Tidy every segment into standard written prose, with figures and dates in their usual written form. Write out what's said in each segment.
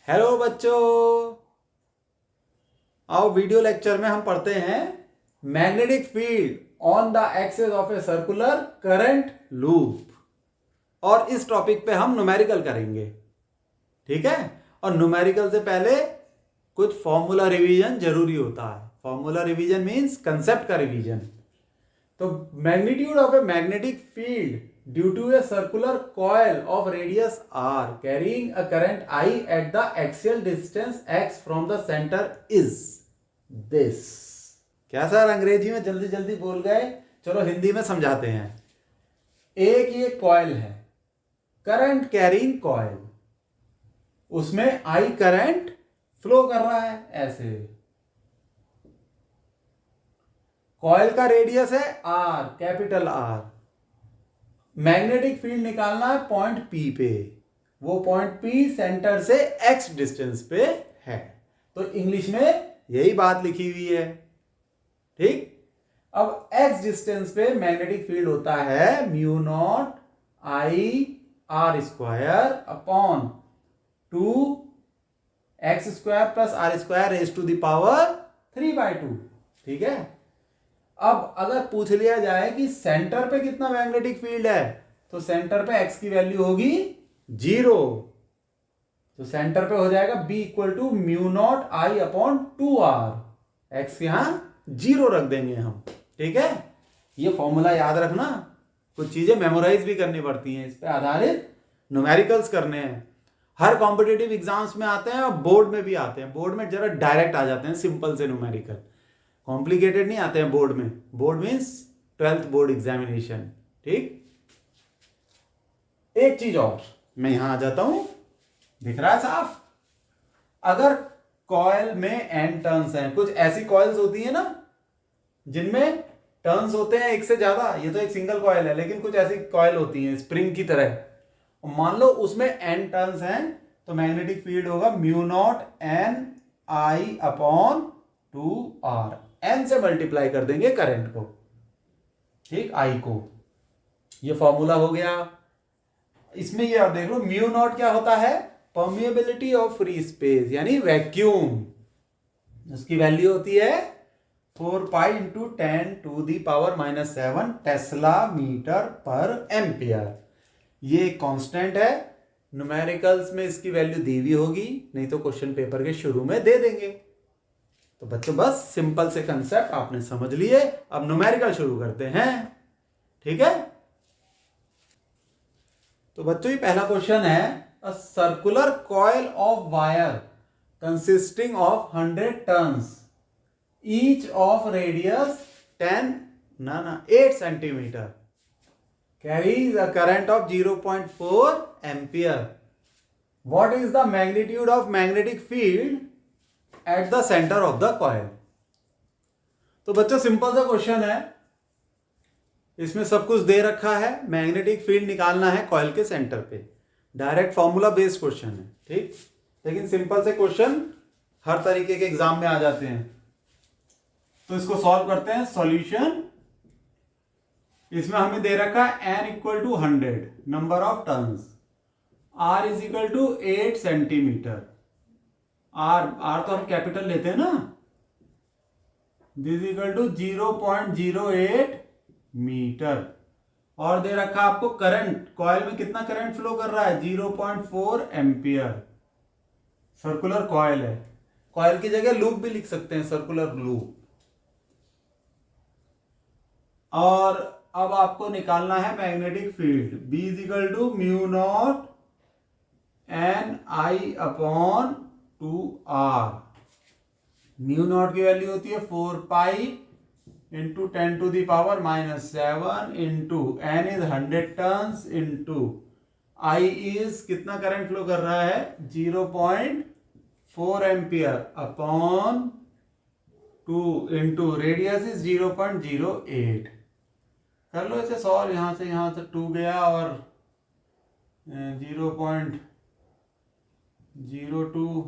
Hello बच्चों, आओ video lecture में हम पढ़ते हैं magnetic field on the axis of a circular current loop. और इस टॉपिक पे हम न्यूमेरिकल करेंगे, ठीक है। और न्यूमेरिकल से पहले कुछ फॉर्मूला रिवीजन जरूरी होता है। फॉर्मूला रिवीजन मींस कंसेप्ट का रिवीजन। तो magnitude of a magnetic field due to a circular coil of radius r carrying a current I at the axial distance x from the center is this। क्या sir अंग्रेजी में जल्दी जल्दी बोल गए, चलो हिंदी में समझाते हैं। एक ये कॉइल है, करंट कैरिंग कॉइल, उसमें I करंट फ्लो कर रहा है ऐसे। कॉइल का रेडियस है r, capital R। Magnetic field निकालना है पॉइंट P पे, वो पॉइंट P सेंटर से x डिस्टेंस पे है। तो इंग्लिश में यही बात लिखी हुई है, ठीक। अब x डिस्टेंस पे मैग्नेटिक फील्ड होता है mu naught I r square upon 2x square plus r square raise to the power 3/2, ठीक है। अब अगर पूछ लिया जाए कि सेंटर पे कितना मैग्नेटिक फील्ड है, तो सेंटर पे x की वैल्यू होगी 0। तो सेंटर पे हो जाएगा b equal to mu naught I upon 2r। x यहां 0 रख देंगे हम, ठीक है। ये फॉर्मूला याद रखना, कुछ चीजें मेमोराइज भी करनी पड़ती हैं, इस पे आधारित न्यूमेरिकल्स करने हैं। हर कॉम्पिटिटिव एग्जाम्स में आते हैं और बोर्ड में भी आते हैं। बोर्ड में जरा डायरेक्ट आ जाते हैं, सिंपल से न्यूमेरिकल, कॉम्प्लिकेटेड नहीं आते हैं बोर्ड में। Board means 12th board examination, ठीक। एक चीज और, मैं यहां आ जाता हूं, दिख रहा है साफ। अगर कॉइल में n टर्न्स हैं, कुछ ऐसी कॉइल्स होती है ना जिनमें टर्न्स होते हैं एक से ज्यादा, ये तो एक सिंगल कॉइल है, लेकिन कुछ ऐसी कॉइल होती हैं स्प्रिंग की तरह। मान लो उसमें n टर्न्स हैं, तो मैग्नेटिक फील्ड होगा mu naught n I upon 2r। n से मल्टीप्लाई कर देंगे करंट को, ठीक, I को। ये फॉर्मूला हो गया। इसमें ये आप देख लो, म्यू नॉट क्या होता है, परमिएबिलिटी ऑफ फ्री स्पेस यानी वैक्यूम। उसकी वैल्यू होती है 4 पाई इंटू 10⁻⁻⁷ टेस्ला मीटर पर एम्पियर। ये कांस्टेंट है। न्यूमेरिकल्स में इसकी वैल्यू दी हुई होगी, नहीं तो क्वेश्चन पेपर के शुरू में दे देंगे। तो बच्चों बस सिंपल से कंसेप्ट आपने समझ लिए। अब न्यूमेरिकल शुरू करते हैं, ठीक है। तो बच्चों ये पहला क्वेश्चन है, अ circular coil of wire consisting of 100 turns each of radius 8 centimetre carries a current of 0.4 ampere. What is the magnitude of magnetic field at the center of the coil? तो बच्चों सिंपल सा question है, इसमें सब कुछ दे रखा है। Magnetic field निकालना है कॉइल के सेंटर पे। डायरेक्ट फॉर्मूला बेस्ड क्वेश्चन है, ठीक, लेकिन सिंपल से क्वेश्चन हर तरीके के एग्जाम में आ जाते हैं। तो इसको सॉल्व करते हैं। सॉल्यूशन, इसमें हमें दे रखा है n equal to 100 number of turns, r is equal to 8 centimetre. r तो हम कैपिटल लेते हैं ना। This equal to 0.08 metre. और दे रखा आपको करंट, कॉइल में कितना करंट फ्लो कर रहा है, 0.4 एम्पियर। सर्कुलर कॉइल है, कॉइल की जगह लूप भी लिख सकते हैं, सर्कुलर लूप। और अब आपको निकालना है magnetic field, B is equal to mu naught n I upon 2r। Mu naught की वैल्यू होती है 4 pi into 10⁻⁻⁷ into n is 100 turns into I is कितना करंट फ्लो कर रहा है, 0.4 ampere upon 2 into radius is 0.08। कर लो इसे solve, यहां से 2 गया और 0.02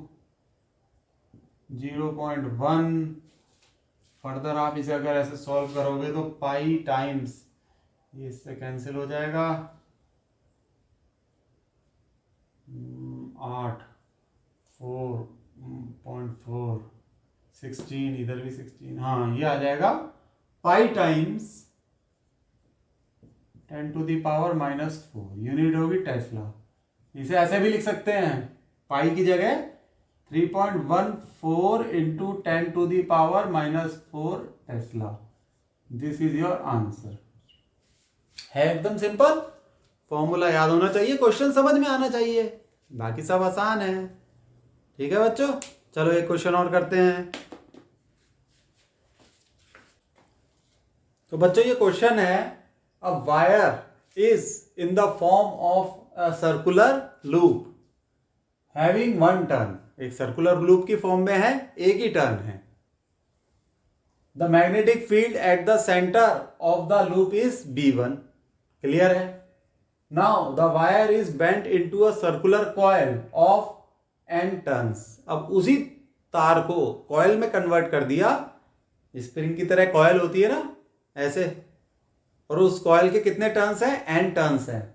0.1। फर्दर आप इसे अगर ऐसे सॉल्व करोगे तो पाई टाइम्स, ये इससे कैंसिल हो जाएगा, 8 16, इधर भी 16, हाँ ये आ जाएगा पाई टाइम्स 10⁻⁻⁴ यूनिट होगी टेस्ला। इसे ऐसे भी लिख सकते हैं, पाई की जगह 3.14 into 10⁻⁻⁴ Tesla. This is your answer. है एकदम सिंपल, फॉर्मूला याद होना चाहिए, क्वेश्चन समझ में आना चाहिए, बाकी सब आसान है। ठीक है बच्चों, चलो एक क्वेश्चन और करते हैं। तो बच्चों ये क्वेश्चन है, a wire is in the form of a circular loop having 1 turn. एक सर्कुलर लूप की फॉर्म में है, एक ही टर्न है। The magnetic field at the centre of the loop is B1। Clear है। Now the wire is bent into a circular coil of N turns. अब उसी तार को कॉइल में कन्वर्ट कर दिया, स्प्रिंग की तरह कॉइल होती है ना ऐसे, और उस कॉइल के कितने टर्न्स हैं? N टर्न्स हैं।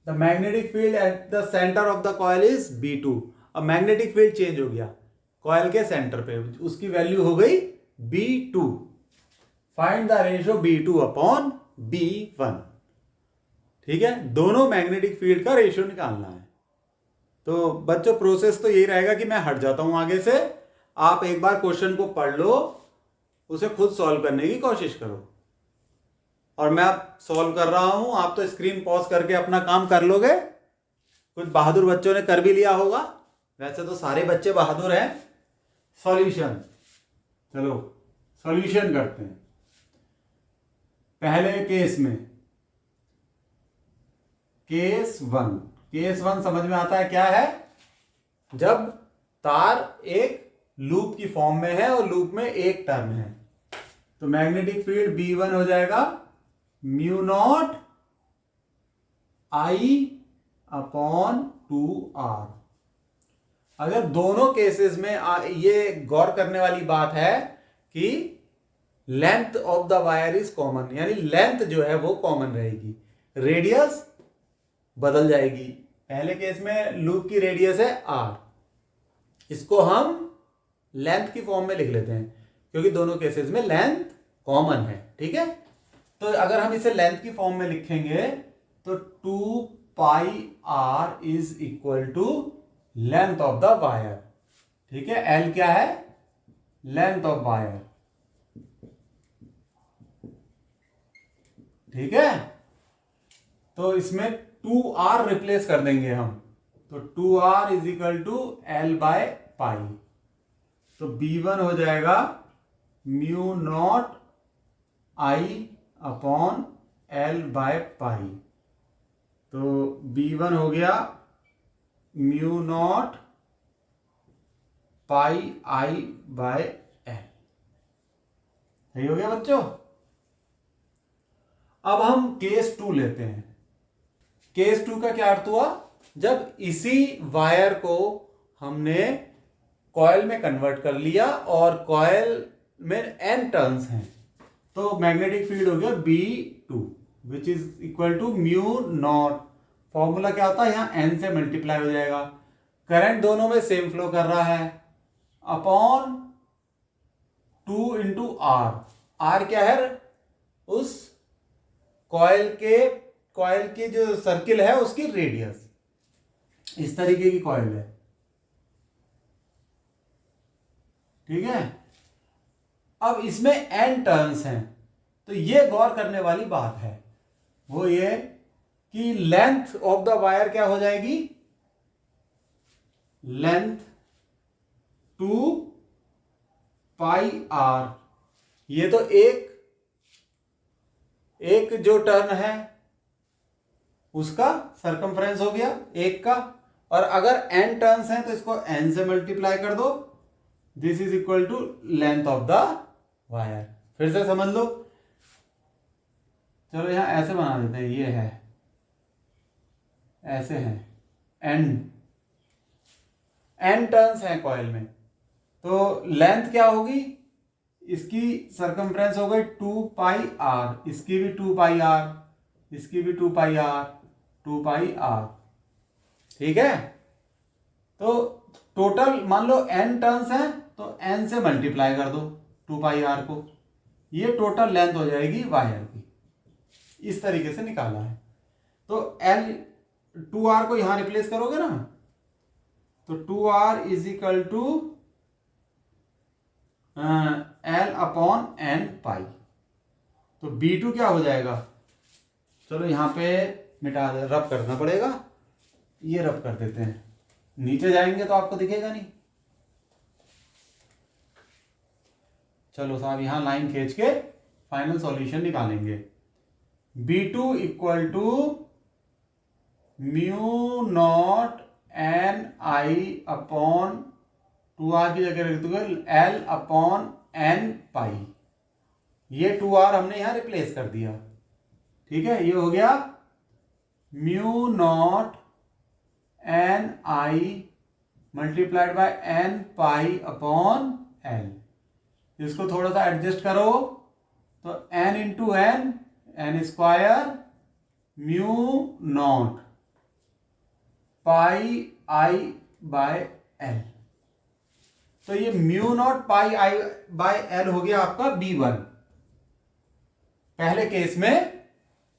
The magnetic field at the centre of the coil is B2। अब मैग्नेटिक फील्ड चेंज हो गया कॉइल के सेंटर पे, उसकी वैल्यू हो गई B2। Find the ratio B2 अपॉन B1। ठीक है, दोनों मैग्नेटिक फील्ड का रेशियो निकालना है। तो बच्चों प्रोसेस तो यही रहेगा कि मैं हट जाता हूं आगे से, आप एक बार क्वेश्चन को पढ़ लो, उसे खुद सॉल्व करने की कोशिश करो, और मैं अब सॉल्व कर रहा हूं, आप तो स्क्रीन पॉज करके अपना काम कर लोगे। कुछ बहादुर बच्चों ने कर भी लिया होगा, वैसे तो सारे बच्चे बहादुर हैं। सॉल्यूशन, चलो सॉल्यूशन करते हैं। पहले केस में, केस वन समझ में आता है क्या है? जब तार एक लूप की फॉर्म में है और लूप में एक टर्न है, तो मैग्नेटिक फील्ड B1 हो जाएगा μ0 I अपॉन 2R। अगर दोनों केसेस में ये गौर करने वाली बात है कि length of the wire is common, यानी लेंथ जो है वो कॉमन रहेगी, रेडियस बदल जाएगी। पहले केस में लूप की रेडियस है R, इसको हम लेंथ की फॉर्म में लिख लेते हैं क्योंकि दोनों केसेस में लेंथ कॉमन है। ठीक है, तो अगर हम इसे लेंथ की फॉर्म में लिखेंगे तो 2πr is equal to length of the wire. ठीक है, L क्या है? Length of wire. ठीक है, तो इसमें 2R रिप्लेस कर देंगे हम, तो 2R is equal to L by pi. तो B1 हो जाएगा μ0 I upon L by pi. तो B1 हो गया μ0 पाई I बाय L। सही हो गया बच्चों। अब हम केस 2 लेते हैं। केस 2 का क्या अर्थ हुआ? जब इसी वायर को हमने कॉइल में कन्वर्ट कर लिया और कॉइल में N टर्न्स हैं, तो मैग्नेटिक फील्ड हो गया B2 which is equal to μ0। Formula क्या होता है? यहां N से मल्टीप्लाई हो जाएगा, करंट दोनों में सेम फ्लो कर रहा है, अपॉन 2 इंटू R। R क्या है? उस कॉइल की जो सर्किल है उसकी रेडियस। इस तरीके की कॉइल है। ठीक है, अब इसमें N टर्न्स हैं, तो ये गौर करने वाली बात है, वो ये कि लेंथ ऑफ द वायर क्या हो जाएगी? Length 2πr। ये तो एक जो टर्न है उसका सरकमफ्रेंस हो गया एक का, और अगर N टर्न्स हैं तो इसको N से मल्टीप्लाई कर दो। This is equal to length of the wire. फिर से समझ लो, चलो यहां ऐसे बना देते हैं, ये है ऐसे है, N टर्न्स हैं कॉइल में, तो लेंथ क्या होगी? इसकी सरकमफ्रेंस हो गई 2πr, इसकी भी 2πr, इसकी भी 2πr, 2πr। ठीक है, तो टोटल मान लो N टर्न्स हैं तो n से मल्टीप्लाई कर दो 2πr को, ये टोटल लेंथ हो जाएगी वायर की। इस तरीके से निकाला है। तो L 2r को यहां रिप्लेस करोगे ना, तो 2r is equal to L upon n pi. तो B2 क्या हो जाएगा, चलो यहां पे मिटा दे, रब करना पड़ेगा, ये रब कर देते हैं, नीचे जाएंगे तो आपको दिखेगा नहीं। चलो साहब यहां लाइन खींच के फाइनल सॉल्यूशन निकालेंगे। B2 equal to mu naught N I upon 2r की जगह रख दोगे L अपॉन n पाई। ये 2r हमने यहां रिप्लेस कर दिया, ठीक है। ये हो गया mu naught N I multiplied by n pi upon l। इसको थोड़ा सा एडजस्ट करो तो n into n square mu naught pi I by L. तो ये mu naught pi I by L हो गया आपका B1 पहले केस में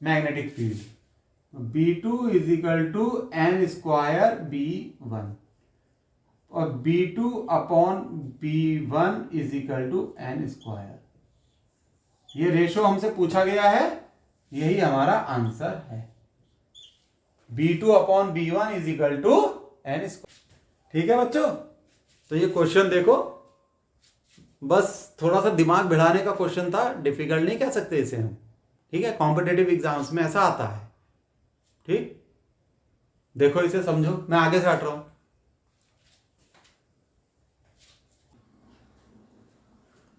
magnetic field. B2 is equal to n square B1 और B2 अपॉन B1 is equal to n square. ये रेशो हमसे पूछा गया है, यही हमारा आंसर है। B2 अपॉन B1 is equal to n square. ठीक है बच्चों, तो ये क्वेश्चन देखो, बस थोड़ा सा दिमाग भिड़ाने का क्वेश्चन था, डिफिकल्ट नहीं कह सकते इसे हम, ठीक है। कॉम्पिटेटिव एग्जाम्स में ऐसा आता है, ठीक। देखो इसे समझो, मैं आगे से हट रहा हूं।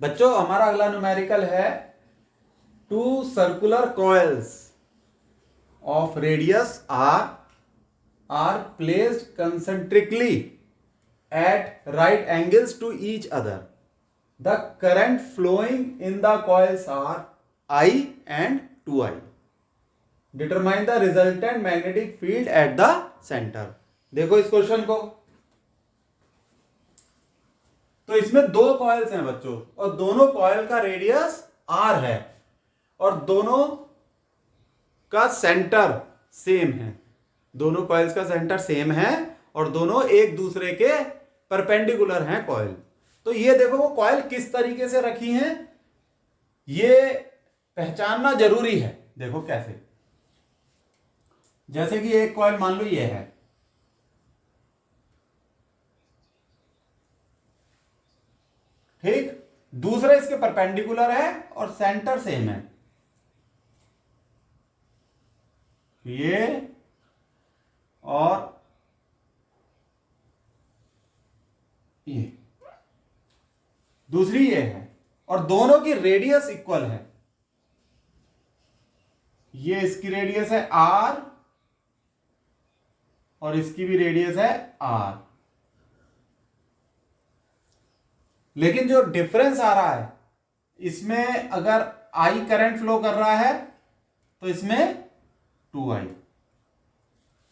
बच्चों हमारा अगला न्यूमेरिकल है 2 circular coils of radius r are placed concentrically at right angles to each other. The current flowing in the coils are I and 2I. Determine the resultant magnetic field at the center. देखो इस question को, तो इसमें दो coils हैं बच्चों, और दोनों कॉइल का रेडियस r है और दोनों का सेंटर सेम है। दोनों कॉइल्स का सेंटर सेम है और दोनों एक दूसरे के परपेंडिकुलर हैं कॉइल। तो ये देखो वो कॉइल किस तरीके से रखी हैं, ये पहचानना जरूरी है। देखो कैसे, जैसे कि एक कॉइल मान लो ये है, ठीक, दूसरा इसके परपेंडिकुलर है और सेंटर सेम है। ये और ये, दूसरी ये है, और दोनों की रेडियस इक्वल है। ये इसकी रेडियस है r और इसकी भी रेडियस है r, लेकिन जो डिफरेंस आ रहा है इसमें, अगर I करंट फ्लो कर रहा है तो इसमें 2I,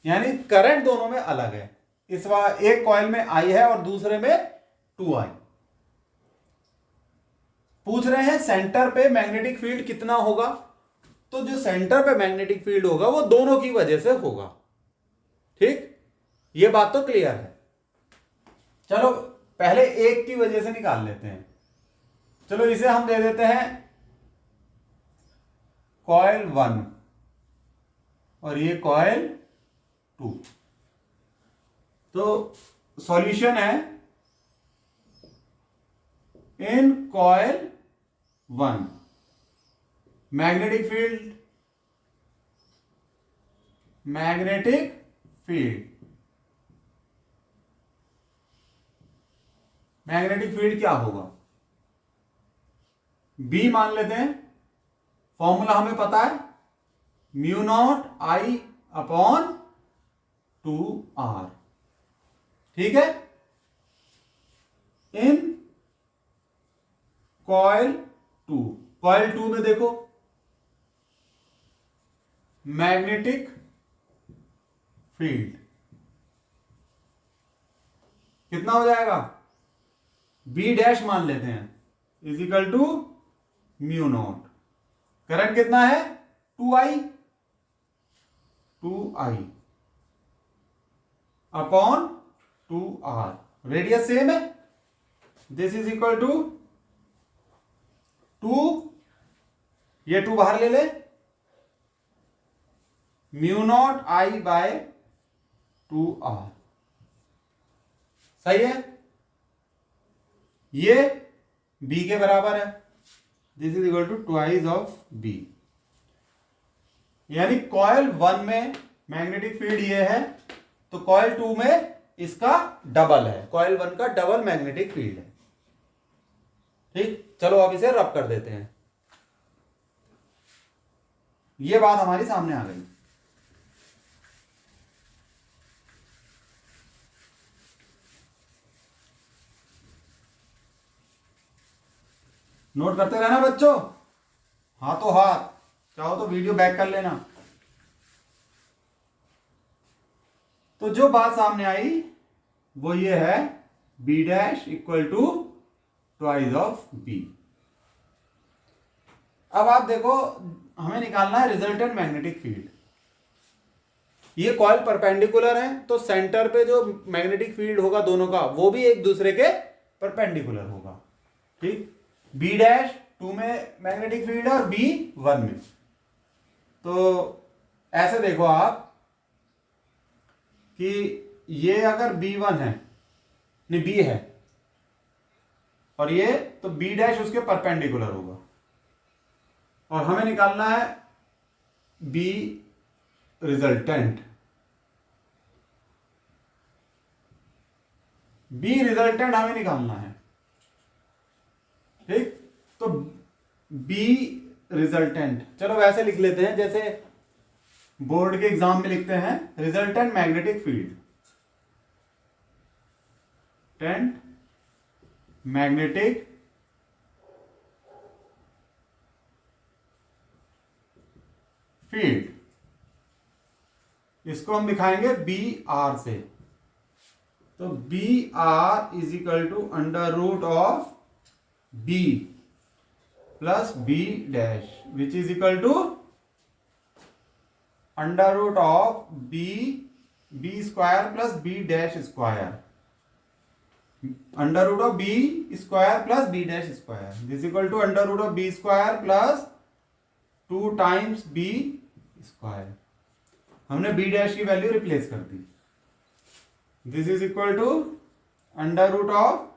यानी करंट दोनों में अलग है। इस बार एक कॉइल में I है और दूसरे में 2I। पूछ रहे हैं सेंटर पे मैग्नेटिक फील्ड कितना होगा, तो जो सेंटर पे मैग्नेटिक फील्ड होगा वो दोनों की वजह से होगा, ठीक, ये बात तो क्लियर है। चलो पहले एक की वजह से निकाल लेते हैं। चलो इसे हम दे देते हैं कॉइल 1 और ये कॉइल 2। तो सॉल्यूशन है, इन कॉइल 1 मैग्नेटिक फील्ड क्या होगा, B मान लेते हैं। फॉर्मूला हमें पता है, mu naught I upon 2R, ठीक है। इन कॉइल 2 में देखो मैग्नेटिक फील्ड कितना हो जाएगा, बी डैश मान लेते हैं, is equal to mu naught, current कितना है 2I upon 2R, radius same है, दिस इज इक्वल टू 2, ये 2 बाहर ले ले, mu naught I by 2R, सही है, ये B के बराबर है, this is equal to twice of B, यानी कॉइल 1 में मैग्नेटिक फील्ड ये है, तो कॉइल 2 में इसका डबल है, कॉइल 1 का डबल मैग्नेटिक फील्ड है। ठीक, चलो अब इसे रब कर देते हैं, ये बात हमारी सामने आ गई। नोट करते रहना बच्चों, हाथों हाथ, चाहो तो वीडियो बैक कर लेना। तो जो बात सामने आई वो ये है, B dash equal to twice of B. अब आप देखो, हमें निकालना है रिजल्टेंट मैग्नेटिक फील्ड। ये कॉइल परपेंडिकुलर है, तो सेंटर पे जो मैग्नेटिक फील्ड होगा दोनों का, वो भी एक दूसरे के परपेंडिकुलर होगा। ठीक, बी डैश 2 में मैग्नेटिक फील्ड है और बी 1 में। तो ऐसे देखो आप कि ये अगर B1 है, नहीं B है, और ये, तो B डैश उसके परपेंडिकुलर होगा, और हमें निकालना है B रिजल्टेंट। B रिजल्टेंट हमें निकालना है। ठीक, तो B रिजल्टेंट, चलो वैसे लिख लेते हैं जैसे बोर्ड के एग्जाम में लिखते हैं, रिजल्टेंट मैग्नेटिक फील्ड, टेंट मैग्नेटिक फील्ड, इसको हम दिखाएंगे बी आर से। तो B R is equal to under root of B plus B dash, which is equal to under root of B square plus B dash square, under root of B square plus B dash square, this equal to under root of B square plus 2 times B square. हमने B dash की value replace कर दी, this is equal to under root of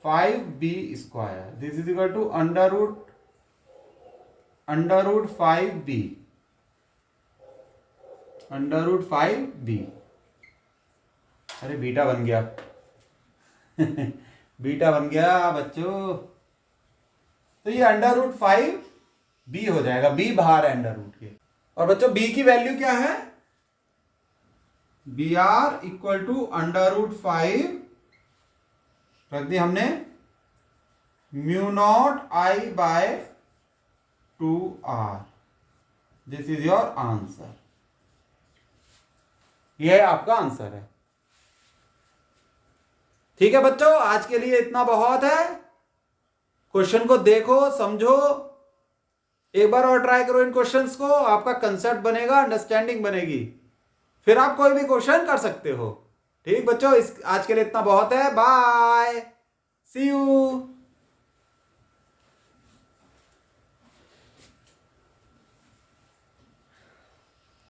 5b square, this is equal to under root 5b, under root 5b। अरे beta बन गया beta बन गया बच्चों। तो ये अंडर रूट 5b हो जाएगा, b बाहर है अंडर रूट के। और बच्चों b की वैल्यू क्या है, B R equal to under root 5 रख दी हमने, mu naught I by 2R, this is your answer. यह आपका आंसर है। ठीक है बच्चों, आज के लिए इतना बहुत है। क्वेश्चन को देखो, समझो, एक बार और ट्राई करो इन क्वेश्चंस को, आपका कंसेप्ट बनेगा, अंडरस्टैंडिंग बनेगी, फिर आप कोई भी क्वेश्चन कर सकते हो। ठीक बच्चों, आज के लिए इतना बहुत है। Bye, see you.